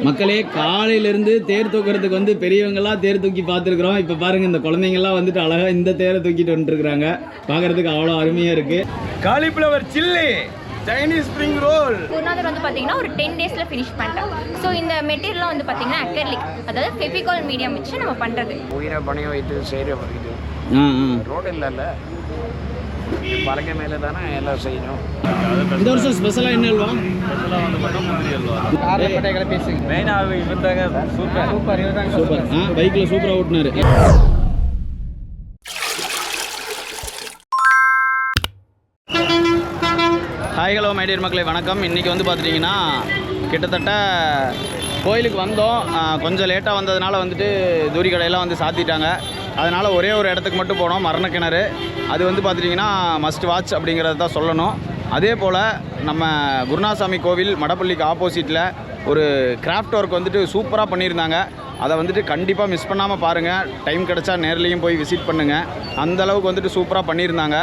மக்களே காலையிலேருந்து தேர் தூக்கிறதுக்கு வந்து பெரியவங்களாம் தேர் தூக்கி பார்த்துருக்குறோம். இப்போ பாருங்கள் இந்த குழந்தைங்கள்லாம் வந்துட்டு அழகாக இந்த தேரை தூக்கிட்டு வந்துட்டுருக்குறாங்க. பார்க்குறதுக்கு அவ்வளோ அருமையாக இருக்குது. Cauliflower chilli, Chinese spring roll. குருநாதர் வந்து பார்த்தீங்கன்னா ஒரு 10 டேஸில் ஃபினிஷ் பண்ணிட்டேன். ஸோ இந்த மெட்டீரியல்லாம் வந்து பார்த்தீங்கன்னா அக்ரிலிக், அதாவது ஃபெவிகால் மீடியம் வச்சு நம்ம பண்ணுறது. உயிரை பணிய வைத்து செய்கிற இது ரோடு இல்லைல்ல, பழக்க மேலே தானே எல்லாம் செய்யணும். இந்த வருஷம் ஸ்பெஷலாக என்ன அல்வா? ஸ்பெஷலாக வந்து பார்த்தா முந்திரி அல்வா. மெயினாக இவர்தாங்க சூப்பர் சூப்பர். பைக்கில் சூப்பராக ஓட்டினாரு. ஹாய் ஹலோ மை டியர் மக்களே, வணக்கம். இன்றைக்கி வந்து பார்த்துட்டிங்கன்னா கிட்டத்தட்ட கோயிலுக்கு வந்தோம். கொஞ்சம் லேட்டாக வந்ததுனால வந்துட்டு தூரி கடையெல்லாம் வந்து சாத்திட்டாங்க. அதனால் ஒரே ஒரு இடத்துக்கு மட்டும் போனோம், மரணக்கிணறு. அது வந்து பார்த்துட்டிங்கன்னா மஸ்ட் வாட்ச் அப்படிங்கிறத தான் சொல்லணும். அதே போல் நம்ம குருநாசாமி கோவில் மடப்பள்ளிக்கு ஆப்போசிட்டில் ஒரு கிராஃப்ட் ஒர்க் வந்துட்டு சூப்பராக பண்ணியிருந்தாங்க. அதை வந்துட்டு கண்டிப்பாக மிஸ் பண்ணாமல் பாருங்கள். டைம் கிடச்சா நேர்லேயும் போய் விசிட் பண்ணுங்கள். அந்தளவுக்கு வந்துட்டு சூப்பராக பண்ணியிருந்தாங்க.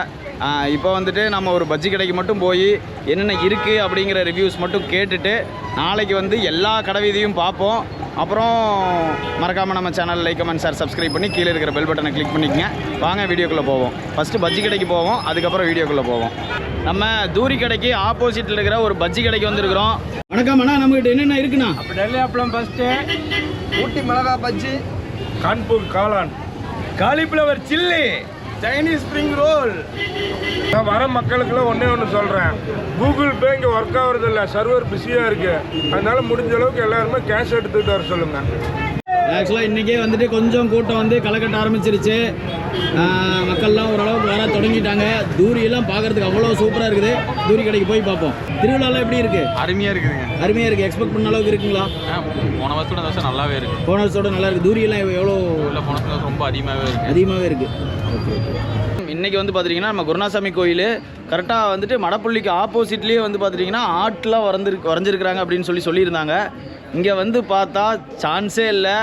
இப்போ வந்துட்டு நம்ம ஒரு பஜ்ஜி கடைக்கு மட்டும் போய் என்னென்ன இருக்குது அப்படிங்கிற ரிவ்யூஸ் மட்டும் கேட்டுட்டு நாளைக்கு வந்து எல்லா கடை வீதியும் பார்ப்போம். அப்புறம் மறக்காமல் நம்ம channel like comment share subscribe பண்ணி கீழே இருக்கிற பெல் பட்டனை கிளிக் பண்ணிக்கங்க. வாங்க வீடியோக்குள்ளே போவோம். ஃபஸ்ட்டு பஜ்ஜி கடைக்கு போவோம், அதுக்கப்புறம் வீடியோக்குள்ளே போவோம். நம்ம தூரி கடைக்கு ஆப்போசிட்டில் இருக்கிற ஒரு பஜ்ஜி கடைக்கு வந்துருக்குறோம். வணக்கம் அண்ணா, நம்மகிட்ட என்னென்ன இருக்குண்ணா? அப்போ டெல்லி அப்பளம் ஃபஸ்ட்டு, ஊட்டி மிளகா பஜ்ஜி, கான்பூர் காளான், cauliflower chilli, Chinese spring roll. நான் வர மக்களுக்குள்ள ஒன்று சொல்கிறேன், கூகுள் பே இங்கே ஒர்க் ஆகிறது இல்லை, சர்வர் பிஸியாக இருக்குது. அதனால் முடிஞ்ச அளவுக்கு எல்லாருமே கேஷ் எடுத்துகிட்டு வர சொல்லுங்கள். ஆக்சுவலாக இன்றைக்கே வந்துட்டு கொஞ்சம் கூட்டம் வந்து களைக்கட்ட ஆரம்பிச்சிருச்சு. மக்கள்லாம் ஓரளவுக்கு வர தொடங்கிட்டாங்க. தூரியெல்லாம் பார்க்குறதுக்கு அவ்வளோ சூப்பராக இருக்குது. தூரி கடைக்கு போய் பார்ப்போம். திருவிழாலாம் எப்படி இருக்குது? அருமையாக இருக்குதுங்க. அருமையாக இருக்குது. எக்ஸ்பெக்ட் பண்ண அளவுக்கு இருக்குங்களா? போன வருஷத்தோட வருஷம் நல்லாவே இருக்குது. போன வருஷத்தோட நல்லா இருக்குது. தூரியெல்லாம் எவ்வளோ? இல்லை, போன வருஷம் ரொம்ப அதிகமாகவே இருக்குது. Okay okay. இன்றைக்கி வந்து பார்த்திங்கன்னா நம்ம குருநாசாமி கோயில் கரெக்டாக வந்துட்டு மடப்பள்ளிக்கு ஆப்போசிட்லேயே வந்து பார்த்துட்டிங்கன்னா ஆர்ட்லாம் வரைஞ்சிருக்கிறாங்க அப்படின்னு சொல்லியிருந்தாங்க. இங்கே வந்து பார்த்தா சான்ஸே இல்லை.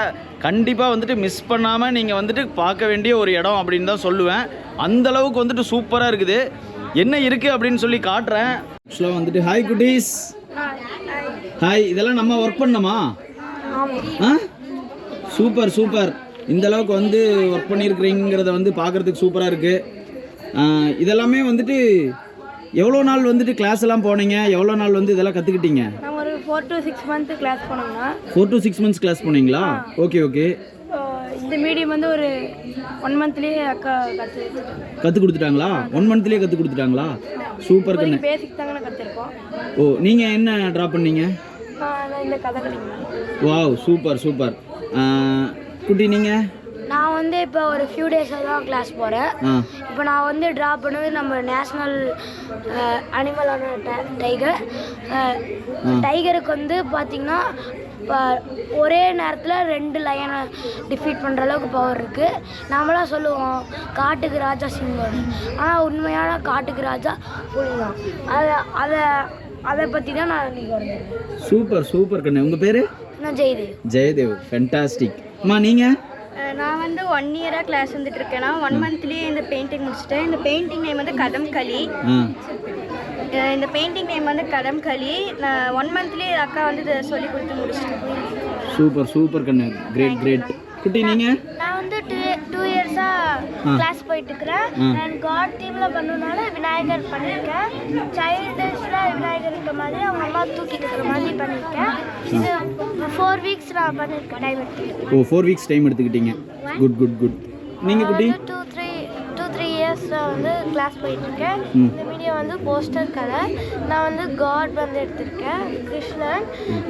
கண்டிப்பாக வந்துட்டு மிஸ் பண்ணாமல் நீங்கள் வந்துட்டு பார்க்க வேண்டிய ஒரு இடம் அப்படின்னு தான் சொல்லுவேன். அந்தளவுக்கு வந்துட்டு சூப்பராக இருக்குது. என்ன இருக்குது அப்படின்னு சொல்லி காட்டுறேன். ஆக்சுவலாக வந்துட்டு ஹாய் குட்டீஸ். ஹாய். இதெல்லாம் நம்ம ஒர்க் பண்ணோமா? Super super. இந்தளவுக்கு வந்து ஒர்க் பண்ணியிருக்கிறீங்கிறத வந்து பார்க்குறதுக்கு சூப்பராக இருக்குது. இதெல்லாமே வந்துட்டு எவ்வளோ நாள் வந்துட்டு கிளாஸ் எல்லாம் போனீங்க? எவ்வளோ நாள் வந்து இதெல்லாம் கற்றுக்கிட்டீங்க? 4 to 6 months கிளாஸ் போனோம்னா. 4 to 6 months கிளாஸ் போனீங்களா? Okay okay. இந்த மீடியம் வந்து ஒரு 1 monthலேயே அக்கா கற்றுக் கொடுத்துட்டாங்களா? 1 monthலேயே கற்றுக் கொடுத்துட்டாங்களா? சூப்பர் கண்ணு. பேசிக் தாங்க கற்றுருக்கோம். ஓ, நீங்கள் என்ன ட்ரா பண்ணீங்க? இந்த கதகளி. Wow, super super. குட்டி நீங்கள்? நான் வந்து இப்போ ஒரு ஃபியூ டேஸாக தான் கிளாஸ் போகிறேன். இப்போ நான் வந்து ட்ரா பண்ணது நம்ம நேஷ்னல் அனிமலான டைகர். டைகருக்கு வந்து பார்த்திங்கன்னா ஒரே நேரத்தில் 2 லயனை டிஃபீட் பண்ணுற அளவுக்கு பவர் இருக்குது. நம்மளாம் சொல்லுவோம் காட்டுக்கு ராஜா சிங்கம், ஆனால் உண்மையான காட்டுக்கு ராஜா புலி தான். அதை பற்றி தான் நான் இன்றைக்கி வரேன். சூப்பர் சூப்பர் கண்ணு. உங்கள் பேர்? நான் ஜெயதேவ். ஜெயதேவ், ஃபென்டாஸ்டிக். அம்மா நீங்கள்? நான் வந்து 1 இயராக கிளாஸ் வந்துட்டு இருக்கேன். நான் 1 monthலேயே இந்த பெயிண்டிங் முடிச்சிட்டேன். இந்த பெயிண்டிங் நேம் வந்து கதம்களி. இந்த பெயிண்டிங் நேம் வந்து கதம்களி. நான் 1 monthலேயே அக்கா வந்து இதை சொல்லி கொடுத்து முடிச்சிட்டேன். சூப்பர் சூப்பர் கண்ணு. Great great. குட்டி நீங்கள்? நான் வந்து 2 இயர்ஸாக கிளாஸ் போயிட்டு இருக்கிறேன். நான் காட் தீமில் பண்ணனால விநாயகர் பண்ணியிருக்கேன். சைல்டுஸில் விநாயகர் இருக்க மாதிரி அவங்க அம்மா தூக்கிட்டு இருக்கிற மாதிரி பண்ணியிருக்கேன். இது 4 weeks நான் பண்ணியிருக்கேன். டைம் எடுத்துக்கிட்டேன். ஓ, 4 weeks டைம் எடுத்துக்கிட்டீங்க. Good good good. நீங்கள் குட்டி? 2-3 இயர்ஸாக வந்து கிளாஸ் போயிட்டுருக்கேன். இந்த மீடியம் வந்து போஸ்டர் கலர். நான் வந்து காட் வந்து எடுத்திருக்கேன், கிருஷ்ணன்.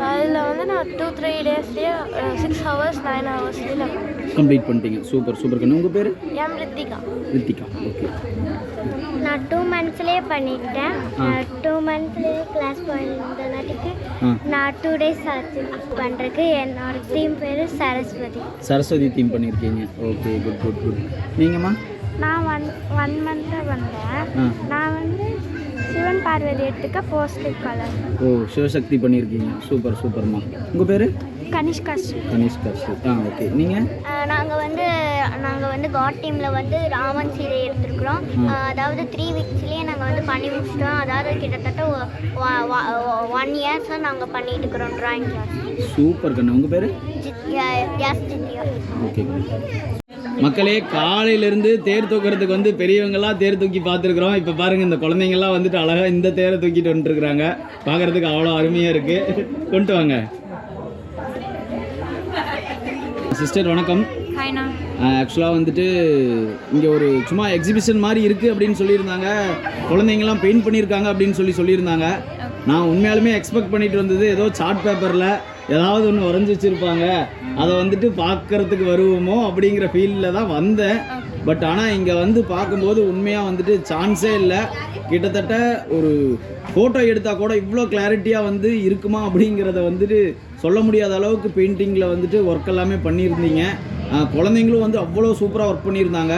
அதில் வந்து நான் 2-3 டேஸ்லேயே 6 hours 9 hours கம்ப்ளீட் பண்ணிட்டீங்க. சூப்பர் சூப்பர் கண்ணு. உங்கள் பேர்? எம் ரித்திகா. ரித்திகா, ஓகே. நான் 2 monthsலேயே பண்ணிட்டேன். 2 monthsலேயே கிளாஸ் போயிருந்தனாட்டிக்கு நான் 2 days ஆச்சு பண்ணுறதுக்கு. என்னோட தீம் பேர் சரஸ்வதி. சரஸ்வதி தீம் பண்ணியிருக்கீங்க. Okay, good good good. நீங்கம்மா? நான் 1 month பண்ணேன். நான் வந்து சிவன் பார்வதி எடுத்துக்க போஸ்டர் கலர். ஓ, சிவசக்தி பண்ணியிருக்கீங்க. சூப்பர் சூப்பர்மா. உங்கள் பேர்? கனிஷ்கா. கனிஷ்கா. ஓகே. நீங்கள்? நாங்கள் வந்து நாங்கள் வந்து காட் டீமில் வந்து ராமன் சீதை எடுத்துருக்குறோம். அதாவது 3 வீக்ஸ்லேயே நாங்கள் வந்து பண்ணி முடிச்சிட்டோம். அதாவது கிட்டத்தட்ட 1 இயர்ஸாக நாங்கள் பண்ணிட்டு இருக்கிறோம் ட்ராயிங் கிளாஸ். சூப்பர் கண்ணு. உங்கள் பேர்? யாஸ் ஜித்யா. ஓகே. மக்களே, காலையிலேருந்து தேர் தூக்கிறதுக்கு வந்து பெரியவங்கெல்லாம் தேர் தூக்கி பார்த்துருக்குறோம். இப்போ பாருங்கள், இந்த குழந்தைங்கள்லாம் வந்துட்டு அழகாக இந்த தேரை தூக்கிட்டு வந்துட்டுருக்குறாங்க. பார்க்குறதுக்கு அவ்வளோ அருமையாக இருக்குது. கொண்டு வாங்க சிஸ்டர். வணக்கம். ஹாய்ண்ணா. ஆக்சுவலாக வந்துட்டு இங்கே ஒரு சும்மா எக்ஸிபிஷன் மாதிரி இருக்குது அப்படின்னு சொல்லியிருந்தாங்க. குழந்தைங்கள்லாம் பெயிண்ட் பண்ணியிருக்காங்க அப்படின்னு சொல்லியிருந்தாங்க. நான் உண்மையாலுமே எக்ஸ்பெக்ட் பண்ணிட்டு வந்தது ஏதோ சார்ட் பேப்பரில் ஏதாவது ஒன்று வரைஞ்சி வச்சுருப்பாங்க, அதை வந்துட்டு பார்க்குறதுக்கு வருவோமோ அப்படிங்கிற ஃபீலில் தான் வந்தேன். பட் ஆனால் இங்கே வந்து பார்க்கும்போது உண்மையாக வந்துட்டு சான்ஸே இல்லை. கிட்டத்தட்ட ஒரு ஃபோட்டோ எடுத்தால் கூட இவ்வளோ கிளாரிட்டியாக வந்து இருக்குமா அப்படிங்கிறத வந்துட்டு சொல்ல முடியாத அளவுக்கு பெயிண்டிங்கில் வந்துட்டு ஒர்க் எல்லாமே பண்ணியிருந்தீங்க. குழந்தைங்களும் வந்து அவ்வளோ சூப்பராக ஒர்க் பண்ணியிருந்தாங்க.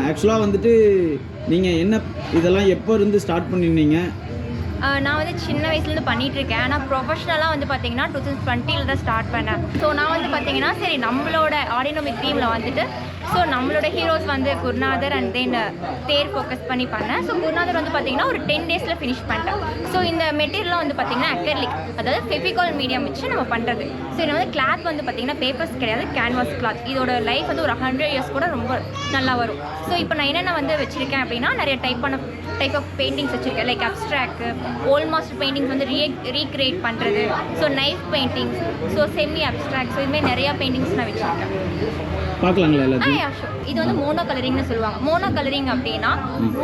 ஆக்சுவலாக வந்துட்டு நீங்கள் என்ன இதெல்லாம் எப்போ இருந்து ஸ்டார்ட் பண்ணியிருந்தீங்க? நான் வந்து சின்ன வயசுலேருந்து பண்ணிகிட்ருக்கேன். ஆனால் ப்ரொஃபஷ்னலாக வந்து பார்த்தீங்கன்னா 2020 தான் ஸ்டார்ட் பண்ணேன். ஸோ நான் வந்து பார்த்தீங்கன்னா சரி நம்மளோட ஆர்டினோமிக் டீமில் வந்துட்டு ஸோ நம்மளோட ஹீரோஸ் வந்து குருநாதர் அண்ட் தென் தேர் ஃபோக்கஸ் பண்ணி பண்ணேன். ஸோ குருநாதர் வந்து பார்த்தீங்கன்னா ஒரு 10 டேஸில் ஃபினிஷ் பண்ணிட்டேன். ஸோ இந்த மெட்டீரியல்லாம் வந்து பார்த்தீங்கன்னா அக்கர்லிக், அதாவது ஃபெவிகால் மீடியம் வச்சு நம்ம பண்ணுறது. ஸோ இது வந்து கிளாத் வந்து பார்த்தீங்கன்னா பேப்பர்ஸ் கிடையாது, கேன்வாஸ் கிளாத். இதோட லைஃப் வந்து ஒரு 100 இயர்ஸ் கூட ரொம்ப நல்லா வரும். ஸோ இப்போ நான் என்னென்ன வந்து வச்சுருக்கேன் அப்படின்னா நிறைய டைப் ஆஃப் பெயிண்டிங்ஸ் வச்சுருக்கேன். Like abstract, old master paintings வந்து ரீக்ரியேட் பண்ணுறது, so knife paintings, so semi abstract, so இதுமாதிரி நிறையா பெயிண்டிங்ஸ் நான் வச்சுருக்கேன். பார்க்கலாங்களா எல்லாத்தையும்? இது வந்து மோனோ கலரிங்னு சொல்லுவாங்க. மோனோ கலரிங் அப்படின்னா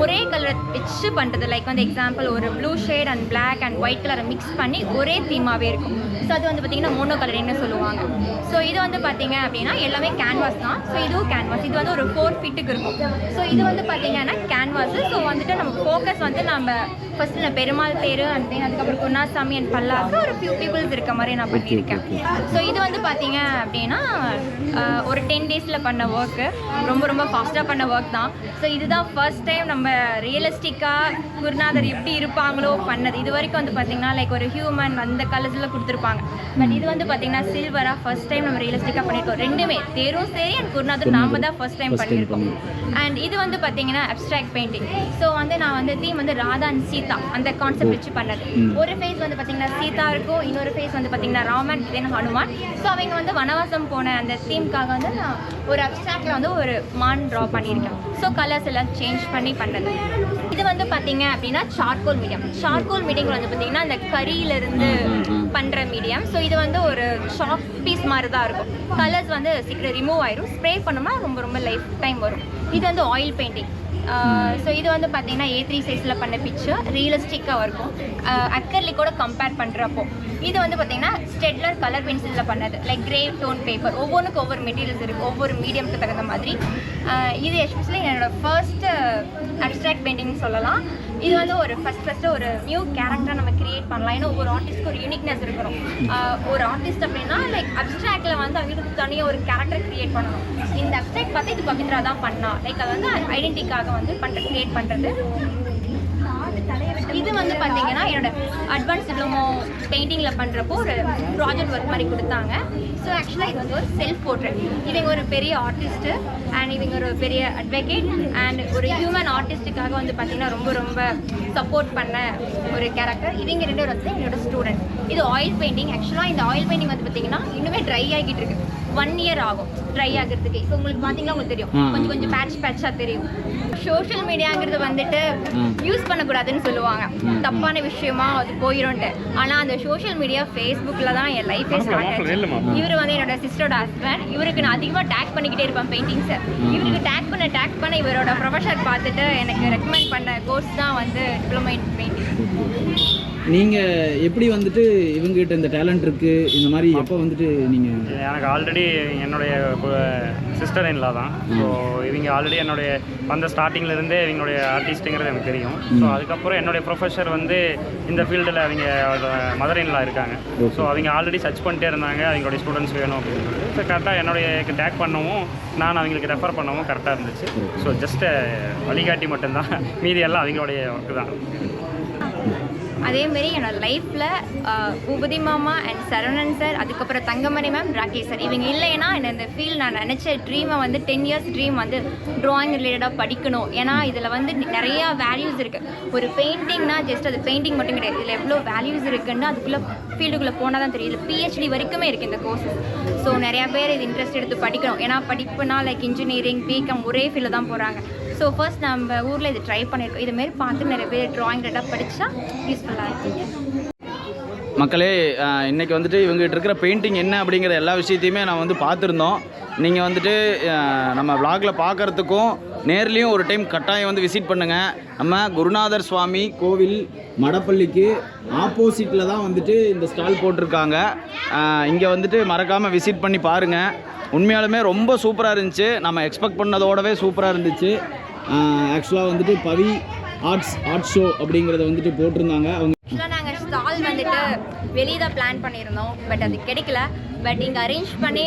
ஒரே கலரை வச்சு பண்ணுறது. லைக் வந்து எக்ஸாம்பிள் ஒரு blue shade and black and white கலரை மிக்ஸ் பண்ணி ஒரே தீமாகவே இருக்கும். ஸோ அது வந்து பார்த்திங்கன்னா மோனோ கலரிங்னு சொல்லுவாங்க. ஸோ இது வந்து பார்த்திங்க அப்படின்னா எல்லாமே கேன்வாஸ் தான். ஸோ இதுவும் கேன்வாஸ். இது வந்து ஒரு 4 ஃபீட்டுக்கு இருக்கும். ஸோ இது வந்து பார்த்திங்கன்னா கேன்வாஸு. ஸோ வந்துட்டு நம்ம ஃபோக்கஸ் வந்து நம்ம ஃபஸ்ட்டு நான் பெருமாள் தேர் அண்ட் தென் அதுக்கப்புறம் குருநாசாமி அண்ட் பல்லாக்கு ஒரு ஃபியூ பீப்புள்ஸ் இருக்க மாதிரி நான் பண்ணியிருக்கேன். ஸோ இது வந்து பார்த்திங்க அப்படின்னா ஒரு 10 டேஸில் பண்ண ஒர்க்கு, ரொம்ப ரொம்ப ஃபாஸ்ட்டாக பண்ண ஒர்க் தான். ஸோ இதுதான் ஃபர்ஸ்ட் டைம் நம்ம ரியலிஸ்டிக்காக குருநாதர் எப்படி இருப்பாங்களோ பண்ணது. இது வரைக்கும் வந்து பார்த்திங்கன்னா லைக் ஒரு ஹியூமன் அந்த கலர்ஸில் கொடுத்துருப்பாங்க. பட் இது வந்து பார்த்திங்கன்னா சில்வராக ஃபர்ஸ்ட் டைம் நம்ம ரியலிஸ்டிக்காக பண்ணியிருக்கோம். ரெண்டுமே தேரும் சரி அண்ட் குருநாதர் நாம தான் ஃபர்ஸ்ட் டைம் பண்ணியிருக்கோம். அண்ட் இது வந்து பார்த்திங்கன்னா அப்ஸ்ட்ராக்ட் பெயிண்டிங். ஸோ வந்து நான் வந்து தீம் வந்து ராதா அண்ட் சீதா அந்த கான்செப்ட் வச்சு பண்ணது. ஒரு ஃபேஸ் வந்து பார்த்திங்கன்னா சீதா இருக்கும், இன்னொரு ஃபேஸ் வந்து பார்த்திங்கன்னா ராமன் தென் ஹனுமான். ஸோ அவங்க வந்து வனவாசம் போன அந்த தீம்காக வந்து நான் ஒரு அப்ஸ்ட்ராக்டில் வந்து ஒரு மான் ட்ரா பண்ணியிருக்கேன். ஸோ கலர்ஸ் எல்லாம் சேஞ்ச் பண்ணி பண்ணது. இது வந்து பார்த்தீங்க அப்படின்னா சார்கோல் மீடியம். சார்கோல் மீடியம் வந்து பார்த்தீங்கன்னா அந்த கரியிலிருந்து பண்ணுற மீடியம். ஸோ இது வந்து ஒரு ஷார்ப் பீஸ் மாதிரி தான் இருக்கும். கலர்ஸ் வந்து சீக்கிரம் ரிமூவ் ஆயிரும். ஸ்ப்ரே பண்ணோம்னா ரொம்ப ரொம்ப லைஃப் டைம் வரும். இது வந்து ஆயில் பெயிண்டிங். ஸோ இது வந்து பார்த்தீங்கன்னா A3 சைஸில் பண்ண பிக்சர் ரியலிஸ்டிக்காக இருக்கும் அக்கர்லிக்கோட கம்பேர் பண்ணுறப்போ. இது வந்து பார்த்தீங்கன்னா ஸ்டெட்லர் கலர் பென்சிலில் பண்ணது. லைக் கிரே டோன் பேப்பர், ஒவ்வொன்றுக்கும் ஒவ்வொரு மெட்டீரியல்ஸ் இருக்குது, ஒவ்வொரு மீடியமுக்கு தகுந்த மாதிரி. இது எஸ்பெஷலி என்னோடய ஃபர்ஸ்ட் அப்ஸ்ட்ராக்ட் பெயிண்டிங்னு சொல்லலாம். இது வந்து ஒரு ஃபஸ்ட்டு ஒரு நியூ கேரக்டரை நம்ம கிரியேட் பண்ணலாம். ஏன்னா ஒவ்வொரு ஆர்டிஸ்ட்க்கு ஒரு யூனிக்னஸ் இருக்கணும். ஒரு ஆர்டிஸ்ட் அப்படின்னா லைக் அப்ஸ்ட்ராக்டில் வந்து அவங்களுக்கு தனியாக ஒரு கேரக்டர் கிரியேட் பண்ணணும். இந்த அப்ஸ்ட்ராக்ட் பார்த்து இது பவித்ரா தான் பண்ணா, லைக் அது வந்து ஐடென்டிட்டிக்காக வந்து கிரியேட் பண்ணுறது. இது வந்து பார்த்தீங்கன்னா என்னோட அட்வான்ஸ் டிப்ளமோ பெயிண்டிங்கில் பண்ணுறப்போ ஒரு ப்ராஜெக்ட் ஒர்க் மாதிரி கொடுத்தாங்க. ஸோ ஆக்சுவலாக இது வந்து ஒரு செல்ஃப் போர்ட்ரேட். இவங்க ஒரு பெரிய ஆர்டிஸ்ட்டு அண்ட் இவங்க ஒரு பெரிய அட்வொகேட் அண்ட் ஒரு ஹியூமன் ஆர்டிஸ்ட்டுக்காக வந்து பார்த்திங்கன்னா ரொம்ப ரொம்ப சப்போர்ட் பண்ண ஒரு கேரக்டர். இவங்க 2 பேர் வந்து என்னோட ஸ்டூடெண்ட். இது ஆயில் பெயிண்டிங். ஆக்சுவலாக இந்த ஆயில் பெயிண்டிங் வந்து பார்த்திங்கன்னா இன்னுமே ட்ரை ஆகிட்டு இருக்கு. 1 இயர் ஆகும் ட்ரை ஆகிறதுக்கு. இப்போ உங்களுக்கு பார்த்தீங்கன்னா உங்களுக்கு தெரியும், கொஞ்சம் கொஞ்சம் பேட்சாக தெரியும். சோஷியல் மீடியாங்கிறது வந்துட்டு யூஸ் பண்ணக்கூடாதுன்னு சொல்லுவாங்க, தப்பான விஷயமா அது போயிடும்ட்டு. ஆனால் அந்த சோஷியல் மீடியா ஃபேஸ்புக்கில் தான் என் லைஃபே ஸ்டார்ட் ஆச்சு. இவர் வந்து என்னோட சிஸ்டரோட ஹஸ்பண்ட். இவருக்கு நான் அதிகமாக டேக் பண்ணிக்கிட்டே இருப்பேன் பெயிண்டிங்ஸை. இவருக்கு டேக் பண்ண இவரோட ப்ரொஃபஸர் பார்த்துட்டு எனக்கு ரெக்கமெண்ட் பண்ண கோர்ஸ் தான் வந்து டிப்ளமோ இன் பெயிண்டிங். நீங்கள் எப்படி வந்துட்டு இவங்ககிட்ட இந்த டேலண்ட் இருக்குது இந்த மாதிரி எப்போ வந்துட்டு நீங்கள்? எனக்கு ஆல்ரெடி என்னுடைய சிஸ்டர் இன்லா தான். ஸோ இவங்க ஆல்ரெடி என்னுடைய அந்த ஸ்டார்டிங்லேருந்தே இவங்களுடைய ஆர்டிஸ்ட்டுங்கிறது எனக்கு தெரியும். ஸோ அதுக்கப்புறம் என்னுடைய ப்ரொஃபஸர் வந்து இந்த ஃபீல்டில் அவங்க மதர் இன்லா இருக்காங்க. ஸோ அவங்க ஆல்ரெடி சர்ச் பண்ணிட்டே இருந்தாங்க அவங்களுடைய ஸ்டூடெண்ட்ஸ் வேணும் அப்படின்னு சொல்லிட்டு. ஸோ கரெக்டாக என்னுடைய டேக் பண்ணவும் நான் அவங்களுக்கு ரெஃபர் பண்ணவும் கரெக்டாக இருந்துச்சு. ஸோ ஜஸ்ட்டு வழிகாட்டி மட்டும்தான், மீதி எல்லாம் அவங்களுடைய ஒர்க்கு தான். அதேமாரி என்னோடய லைஃப்பில் பூபதி மாமா அண்ட் சரவணன் சார், அதுக்கப்புறம் தங்கமணி மேம், ராகேஷ் சார், இவங்க இல்லைன்னா இந்த ஃபீல்ட் நான் நினச்ச ட்ரீமை வந்து 10 இயர்ஸ் ட்ரீம் வந்து ட்ராயிங் ரிலேட்டடாக படிக்கணும். ஏன்னா இதில் வந்து நிறையா வேல்யூஸ் இருக்குது. ஒரு பெயிண்டிங்னா ஜஸ்ட் அது பெயிண்டிங் மட்டும் கிடையாது, இதில் எவ்வளோ வேல்யூஸ் இருக்குன்னு அதுக்குள்ளே ஃபீல்டுக்குள்ளே போனால் தான் தெரியும். இதில் PhD வரைக்குமே இருக்குது இந்த கோர்ஸஸ். ஸோ நிறையா பேர் இது இன்ட்ரெஸ்ட் எடுத்து படிக்கணும். ஏன்னா படிப்புனா லைக் இன்ஜினியரிங், பிகாம் ஒரே ஃபீல்டு தான் போகிறாங்க. ஸோ ஃபர்ஸ்ட் நம்ம ஊரில் இது ட்ரை பண்ணியிருக்கோம். இதுமாரி பார்த்து நிறைய பேர் ட்ராயிங் ரிலேட்டடாக படித்தா யூஸ்ஃபுல்லாக இருக்குங்க. மக்களே, இன்றைக்கி வந்துட்டு இவங்ககிட்ட இருக்கிற பெயிண்டிங் என்ன அப்படிங்கிற எல்லா விஷயத்தையுமே நான் வந்து பார்த்துருந்தோம். நீங்கள் வந்துட்டு நம்ம விளாகில் பார்க்குறதுக்கும் நேர்லேயும் ஒரு டைம் கட்டாயம் வந்து விசிட் பண்ணுங்கள். நம்ம குருநாதர் சுவாமி கோவில் மடப்பள்ளிக்கு ஆப்போசிட்டில் தான் வந்துட்டு இந்த ஸ்டால் போட்டிருக்காங்க. இங்கே வந்துட்டு மறக்காமல் விசிட் பண்ணி பாருங்கள். உண்மையாலுமே ரொம்ப சூப்பராக இருந்துச்சு. நம்ம எக்ஸ்பெக்ட் பண்ணதோடவே சூப்பராக இருந்துச்சு. ஆக்சுவலாக வந்துட்டு பவி ஆர்ட் ஷோ அப்படிங்கிறத வந்துட்டு போட்டிருந்தாங்க. அவங்க ஆக்சுவலாக நாங்கள் ஸ்டால் வந்துட்டு வெளியே தான் பிளான் பண்ணியிருந்தோம், பட் அது கிடைக்கல. பட் இங்கே அரேஞ்ச் பண்ணி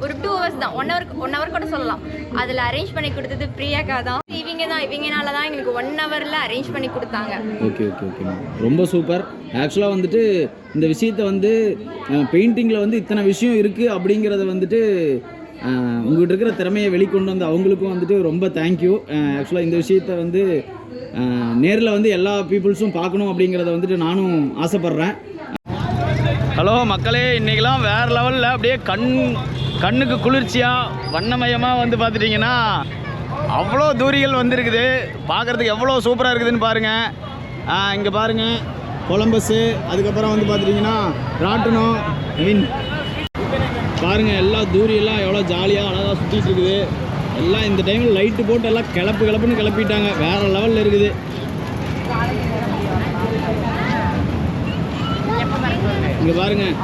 ஒரு 2 hours தான், 1 hour கூட சொல்லலாம். அதில் அரேஞ்ச் பண்ணி கொடுத்தது பிரியாக்கா தான். இவங்கனால தான் எங்களுக்கு 1 hourல அரேஞ்ச் பண்ணி கொடுத்தாங்க. ஓகே ரொம்ப சூப்பர். ஆக்சுவலாக வந்துட்டு இந்த விஷயத்தை வந்து பெயிண்டிங்கில் வந்து இத்தனை விஷயம் இருக்குது அப்படிங்கிறத வந்துட்டு உங்கள்கிட்ட இருக்கிற திறமையை வெளிக்கொண்டு வந்து அவங்களுக்கும் வந்துட்டு ரொம்ப தேங்க்யூ. ஆக்சுவலாக இந்த விஷயத்தை வந்து நேரில் வந்து எல்லா பீப்புள்ஸும் பார்க்கணும் அப்படிங்கிறத வந்துட்டு நானும் ஆசைப்பட்றேன். ஹலோ மக்களே, இன்றைக்கெலாம் வேறு லெவலில் அப்படியே கண்ணுக்கு குளிர்ச்சியாக வண்ணமயமாக வந்து பார்த்துட்டிங்கன்னா அவ்வளோ தூரிகள் வந்துருக்குது. பார்க்குறதுக்கு எவ்வளோ சூப்பராக இருக்குதுன்னு பாருங்கள். இங்கே பாருங்கள் கொலம்பஸ்ஸு, அதுக்கப்புறம் வந்து பார்த்துட்டிங்கன்னா ராட்டனம், பாருங்கள் எல்லா தூரியெல்லாம் எவ்வளோ ஜாலியாக அழகாக சுற்றிட்டு இருக்குது. எல்லாம் இந்த டைமில் லைட்டு போட்டு எல்லாம் கிளப்புன்னு கிளப்பிட்டாங்க. வேறு லெவலில் இருக்குது. இங்கே பாருங்கள்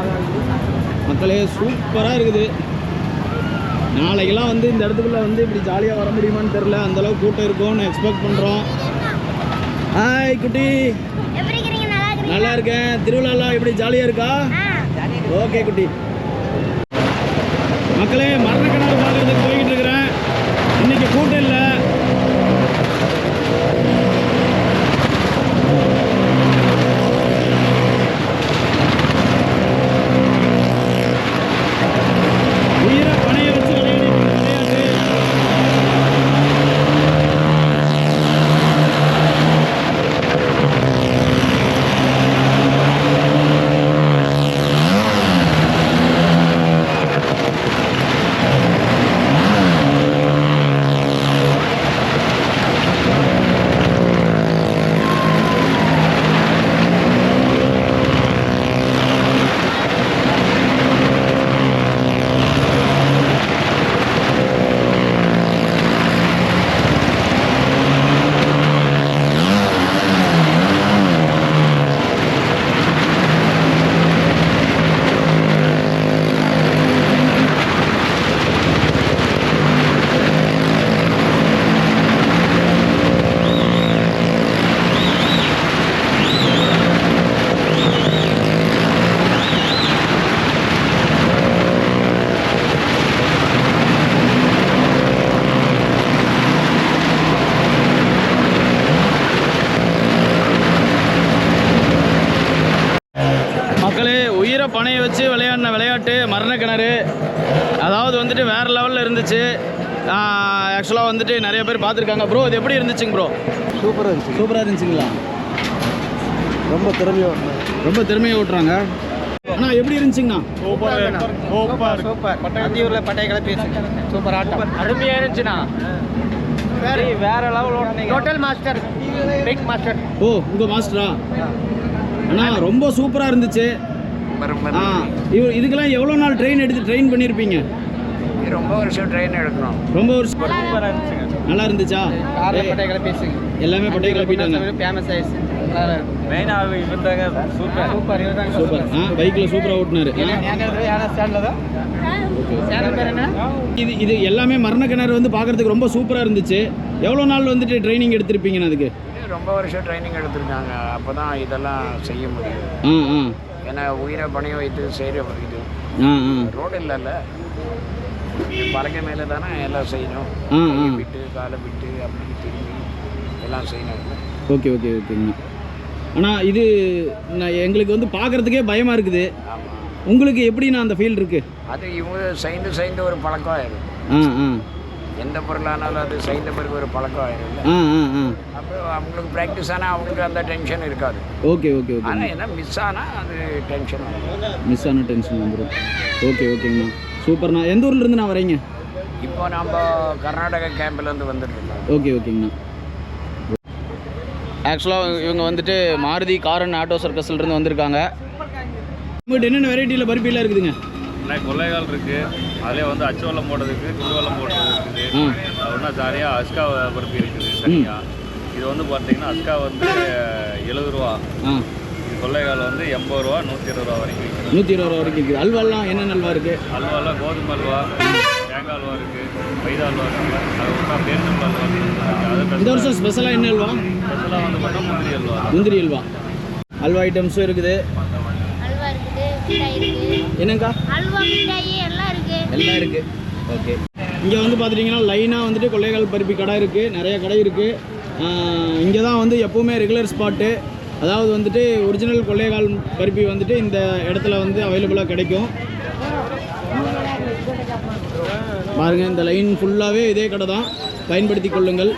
மக்களே, சூப்பராக இருக்குது. நாளைக்கெல்லாம் வந்து இந்த இடத்துக்குள்ளே வந்து இப்படி ஜாலியாக வர முடியுமான்னு தெரில, அந்தளவுக்கு கூட்டம் இருக்கும்னு எக்ஸ்பெக்ட் பண்ணுறோம். ஹாய் குட்டி, நல்லா இருக்கேன். திருவிழாலாம் இப்படி ஜாலியாக இருக்கா? ஓகே குட்டி. மக்களே, மரணக்கிணறு பார்க்குறதுக்கு போய்கிட்டு இருக்கிறேன். இன்றைக்கி கூட்டம் இல்லை. உயிரை பணைய வச்சு விளையாடு. பனையை வச்சு விளையாடின விளையாட்டு மரணக்கிணறு. அதாவது வந்துட்டு வேறு லெவலில் இருந்துச்சு. ஆக்சுவலாக வந்துட்டு நிறைய பேர் பார்த்துருக்காங்க. ப்ரோ இது எப்படி இருந்துச்சுங்க ப்ரோ? சூப்பராக இருந்துச்சுங்களா? ரொம்ப திறமையாக ஓட்டுறாங்க. அண்ணா எப்படி இருந்துச்சுங்கண்ணா? சூப்பர். அந்தியூரில் பட்டை கிளப்பி சூப்பர் ஆட்டம், அருமையாக இருந்துச்சுண்ணா. வேற லெவல் ஓட்டுனீங்க. Total master, big master. ஓ உங்கள் மாஸ்டரா? அண்ணா ரொம்ப சூப்பராக இருந்துச்சு. இதுக்கெல்லாம் எவ்வளோ நாள் ட்ரெயின் பண்ணியிருப்பீங்க? ரொம்ப வருஷம் ட்ரெயின் எடுக்கணும். ரொம்ப வருஷம். நல்லா இருந்துச்சா? பட்டை கிளப்பி எல்லாமே பட்டை கிளப்பிட்டாங்க. ஃபேமஸ் ஆயிடுச்சு. மெயினாக இருந்தாங்க. சூப்பர். பைக்கில் சூப்பராக ஓட்டினாரு. இது எல்லாமே மரணக்கிணறு வந்து பார்க்குறதுக்கு ரொம்ப சூப்பராக இருந்துச்சு. எவ்வளோ நாள் வந்துட்டு ட்ரைனிங் எடுத்திருப்பீங்கண்ணா அதுக்கு? ரொம்ப வருஷம் ட்ரைனிங் எடுத்திருக்காங்க. அப்போ தான் இதெல்லாம் செய்ய முடியும். ஏன்னா உயிரை பணிய வைத்து செய்கிற இது ரோடு இல்லைல்ல, பலகை மேலே தானே எல்லாம் செய்யணும். விட்டு காலை விட்டு அப்படி திரும்பி எல்லாம் செய்யணும். ஓகேங்கண்ணா. ஆனால் இது எங்களுக்கு வந்து பார்க்குறதுக்கே பயமாக இருக்குது. உங்களுக்கு எப்படிண்ணா அந்த ஃபீல் இருக்குது? அது இவங்க செய்து ஒரு பழக்கம் ஆயிடும். எந்த பொருளானாலும் அது செய்த பிறகு ஒரு பழக்கம் ஆயிடும். அப்போ அவங்களுக்கு ப்ராக்டிஸ் ஆனால் அவங்களுக்கு அந்த டென்ஷன் இருக்காது. Okay okay okay. ஆனால் என்ன மிஸ் ஆனால் அது டென்ஷன் வந்துடும். மிஸ் ஆன டென்ஷன் வந்துடும். ஓகே ஓகேங்கண்ணா, சூப்பர்ண்ணா. எந்த ஊர்லேருந்து நான் வரீங்க? இப்போ நம்ம கர்நாடகா கேம்ப்லேருந்து வந்துட்டுருக்கோம். ஓகே ஓகேங்கண்ணா. ஆக்சுவலாக இவங்க வந்துட்டு மாருதி காரன் ஆட்டோ சர்க்கஸ்லேருந்து வந்திருக்காங்க. உங்கள்கிட்ட என்னென்ன வெரைட்டியில் பருப்பிலாம் இருக்குதுங்க? கொள்ளைகால் இருக்குது, அதிலே வந்து அச்சு வெள்ளம் போடுறதுக்கு துண்டு வெள்ளம் போடுறது இருக்குது. ஒன்றா ஜாலியாக அஸ்கா பருப்பி இருக்குது தனியாக. இது வந்து பார்த்தீங்கன்னா அஸ்கா வந்து 70 ரூபா, இது கொள்ளைகால் வந்து 80 ரூபா, 120 ரூபா வரைக்கும் இருக்குது. 120 ரூபா வரைக்கும் இருக்குது. அல்வாலாம் என்னென்ன அல்வா இருக்குது? அல்வாலாம் கோதுமை அல்வா, தேங்காய் அல்வா இருக்குது, மைதா அல்வா இருக்குது, அது ஒன்றா பேரிச்சம்பழம் அல்வா இருக்குது. இந்த வருஷம் ஸ்பெஷலாக என்ன அல்வா? ஸ்பெஷலாக வந்து பார்த்தா முந்திரி அல்வா. முந்திரி அல்வா அல்வா ஐட்டம்ஸும் இருக்குது. அல்வா இருக்குது, மிட்டாய் இருக்குது. என்னங்கக்கா? அல்வா, மிட்டாய் எல்லாம் இருக்குது. எல்லாம் இருக்குது. ஓகே. இங்கே வந்து பார்த்துட்டிங்கன்னா லைனாக வந்துட்டு கொள்ளைகால் பருப்பி கடை இருக்குது, நிறைய கடை இருக்குது. இங்கே தான் வந்து எப்போவுமே ரெகுலர் ஸ்பாட்டு. அதாவது வந்துட்டு ஒரிஜினல் கொள்ளைகால் பருப்பி வந்துட்டு இந்த இடத்துல வந்து அவைலபிளாக கிடைக்கும். பாருங்கள், இந்த லைன் ஃபுல்லாகவே இதே கடை தான், பயன்படுத்தி கொள்ளுங்கள்.